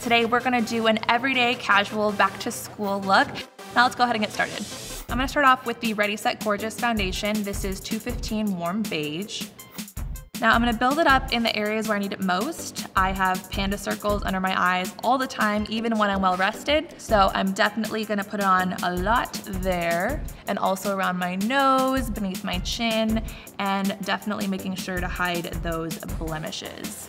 today we're gonna do an everyday casual back to school look. Now let's go ahead and get started. I'm gonna start off with the Ready Set Gorgeous foundation. This is 215 Warm Beige. Now I'm gonna build it up in the areas where I need it most. I have panda circles under my eyes all the time, even when I'm well rested. So I'm definitely gonna put it on a lot there, and also around my nose, beneath my chin, and definitely making sure to hide those blemishes.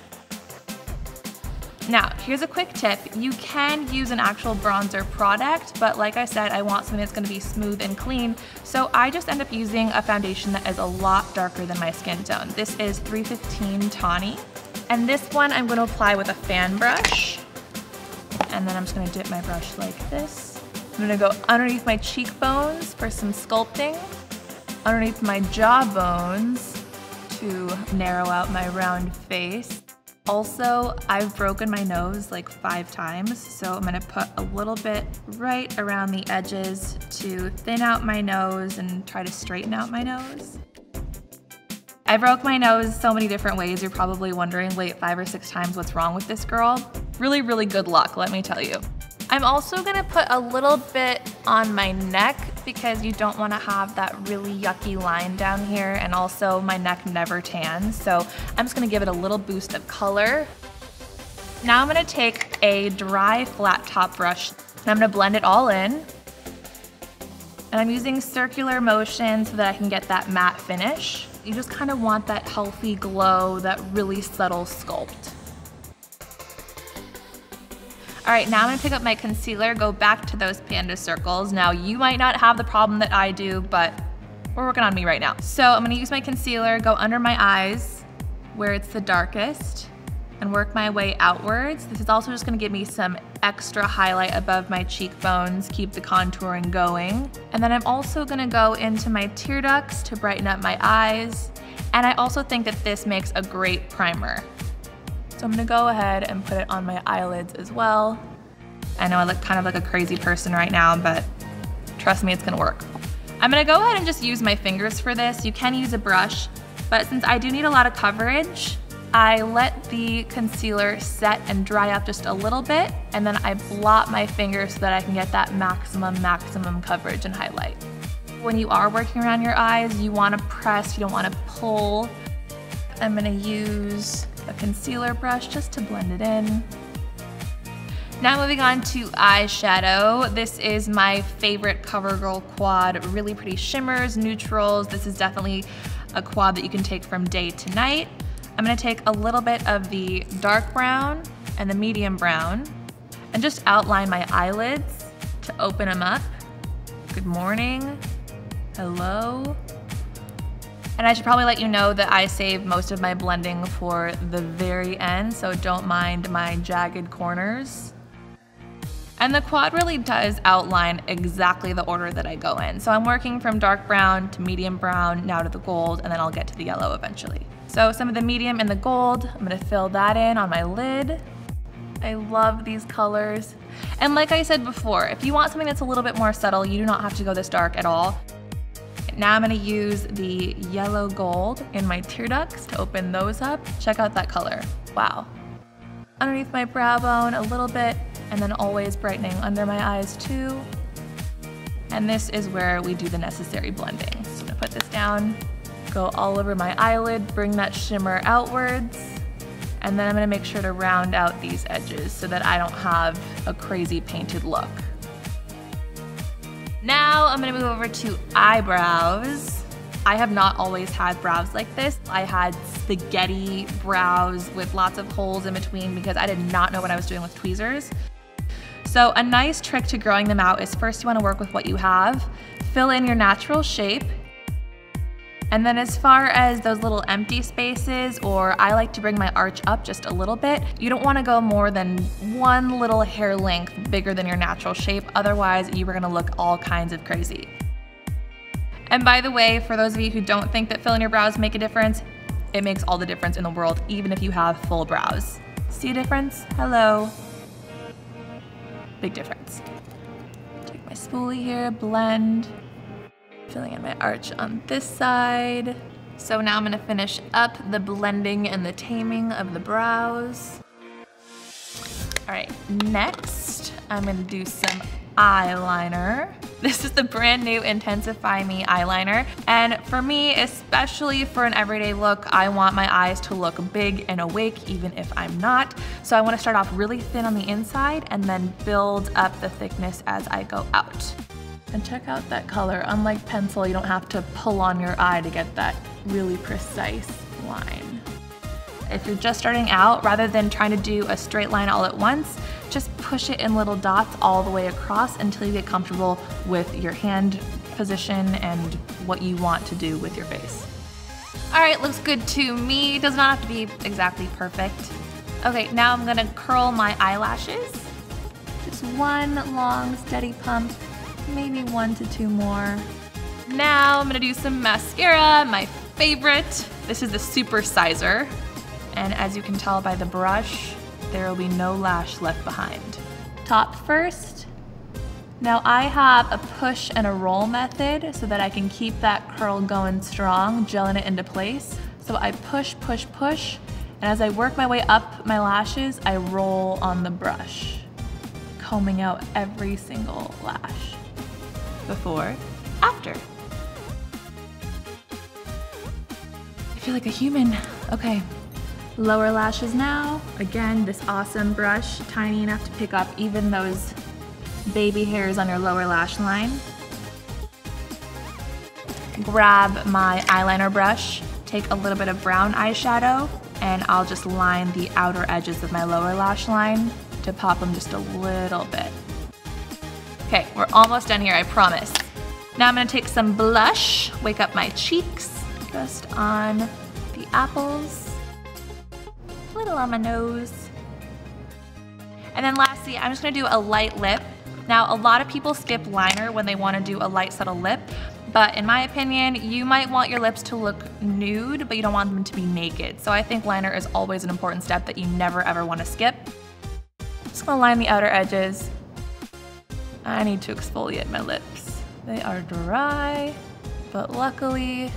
Now, here's a quick tip. You can use an actual bronzer product, but like I said, I want something that's gonna be smooth and clean, so I just end up using a foundation that is a lot darker than my skin tone. This is 315 Tawny, and this one I'm gonna apply with a fan brush, and then I'm just gonna dip my brush like this. I'm gonna go underneath my cheekbones for some sculpting, underneath my jawbones to narrow out my round face. Also, I've broken my nose like 5 times, so I'm gonna put a little bit right around the edges to thin out my nose and try to straighten out my nose. I broke my nose so many different ways. You're probably wondering, wait, 5 or 6 times, what's wrong with this girl? Really, really good luck, let me tell you. I'm also gonna put a little bit on my neck because you don't wanna have that really yucky line down here, and also my neck never tans, so I'm just gonna give it a little boost of color. Now I'm gonna take a dry flat top brush and I'm gonna blend it all in. And I'm using circular motion so that I can get that matte finish. You just kind of want that healthy glow, that really subtle sculpt. All right, now I'm gonna pick up my concealer, go back to those panda circles. Now, you might not have the problem that I do, but we're working on me right now. So I'm gonna use my concealer, go under my eyes where it's the darkest, and work my way outwards. This is also just gonna give me some extra highlight above my cheekbones, keep the contouring going. And then I'm also gonna go into my tear ducts to brighten up my eyes. And I also think that this makes a great primer. So I'm gonna go ahead and put it on my eyelids as well. I know I look kind of like a crazy person right now, but trust me, it's gonna work. I'm gonna go ahead and just use my fingers for this. You can use a brush, but since I do need a lot of coverage, I let the concealer set and dry up just a little bit, and then I blot my fingers so that I can get that maximum coverage and highlight. When you are working around your eyes, you wanna press, you don't wanna pull. I'm gonna use a concealer brush just to blend it in. Now moving on to eyeshadow. This is my favorite CoverGirl quad. Really pretty shimmers, neutrals. This is definitely a quad that you can take from day to night. I'm gonna take a little bit of the dark brown and the medium brown and just outline my eyelids to open them up. Good morning, hello. And I should probably let you know that I save most of my blending for the very end, so don't mind my jagged corners. And the quad really does outline exactly the order that I go in. So I'm working from dark brown to medium brown, now to the gold, and then I'll get to the yellow eventually. So some of the medium and the gold, I'm gonna fill that in on my lid. I love these colors. And like I said before, if you want something that's a little bit more subtle, you do not have to go this dark at all. Now I'm gonna use the yellow gold in my tear ducts to open those up. Check out that color, wow. Underneath my brow bone a little bit, and then always brightening under my eyes too. And this is where we do the necessary blending. So I'm gonna put this down, go all over my eyelid, bring that shimmer outwards, and then I'm gonna make sure to round out these edges so that I don't have a crazy painted look. Now I'm gonna move over to eyebrows. I have not always had brows like this. I had spaghetti brows with lots of holes in between because I did not know what I was doing with tweezers. So a nice trick to growing them out is first you wanna work with what you have, fill in your natural shape, and then as far as those little empty spaces, or I like to bring my arch up just a little bit, you don't wanna go more than one little hair length bigger than your natural shape, otherwise you are gonna look all kinds of crazy. And by the way, for those of you who don't think that filling your brows make a difference, it makes all the difference in the world, even if you have full brows. See a difference? Hello. Big difference. Take my spoolie here, blend. Filling in my arch on this side. So now I'm gonna finish up the blending and the taming of the brows. All right, next, I'm gonna do some eyeliner. This is the brand new Intensify Me eyeliner. And for me, especially for an everyday look, I want my eyes to look big and awake, even if I'm not. So I wanna start off really thin on the inside and then build up the thickness as I go out. And check out that color. Unlike pencil, you don't have to pull on your eye to get that really precise line. If you're just starting out, rather than trying to do a straight line all at once, just push it in little dots all the way across until you get comfortable with your hand position and what you want to do with your face. All right, looks good to me. Does not have to be exactly perfect. Okay, now I'm gonna curl my eyelashes. Just one long, steady pump, maybe 1 to 2 more. Now I'm gonna do some mascara, my favorite. This is the Super Sizer. And as you can tell by the brush, there will be no lash left behind. Top first. Now I have a push and a roll method so that I can keep that curl going strong, gelling it into place. So I push, push, push, and as I work my way up my lashes, I roll on the brush, combing out every single lash. Before, after. I feel like a human. Okay. Lower lashes now. Again, this awesome brush, tiny enough to pick up even those baby hairs on your lower lash line. Grab my eyeliner brush, take a little bit of brown eyeshadow, and I'll just line the outer edges of my lower lash line to pop them just a little bit. Okay, we're almost done here, I promise. Now I'm gonna take some blush, wake up my cheeks, just on the apples. Little on my nose. And then lastly, I'm just gonna do a light lip. Now, a lot of people skip liner when they wanna do a light, subtle lip, but in my opinion, you might want your lips to look nude, but you don't want them to be naked. So I think liner is always an important step that you never ever wanna skip. Just gonna line the outer edges. I need to exfoliate my lips. They are dry, but luckily,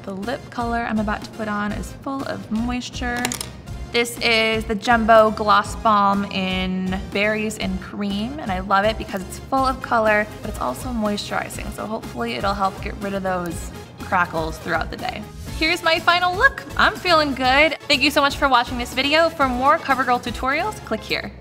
the lip color I'm about to put on is full of moisture. This is the Jumbo Gloss Balm in Berries and Cream, and I love it because it's full of color, but it's also moisturizing, so hopefully it'll help get rid of those crackles throughout the day. Here's my final look. I'm feeling good. Thank you so much for watching this video. For more CoverGirl tutorials, click here.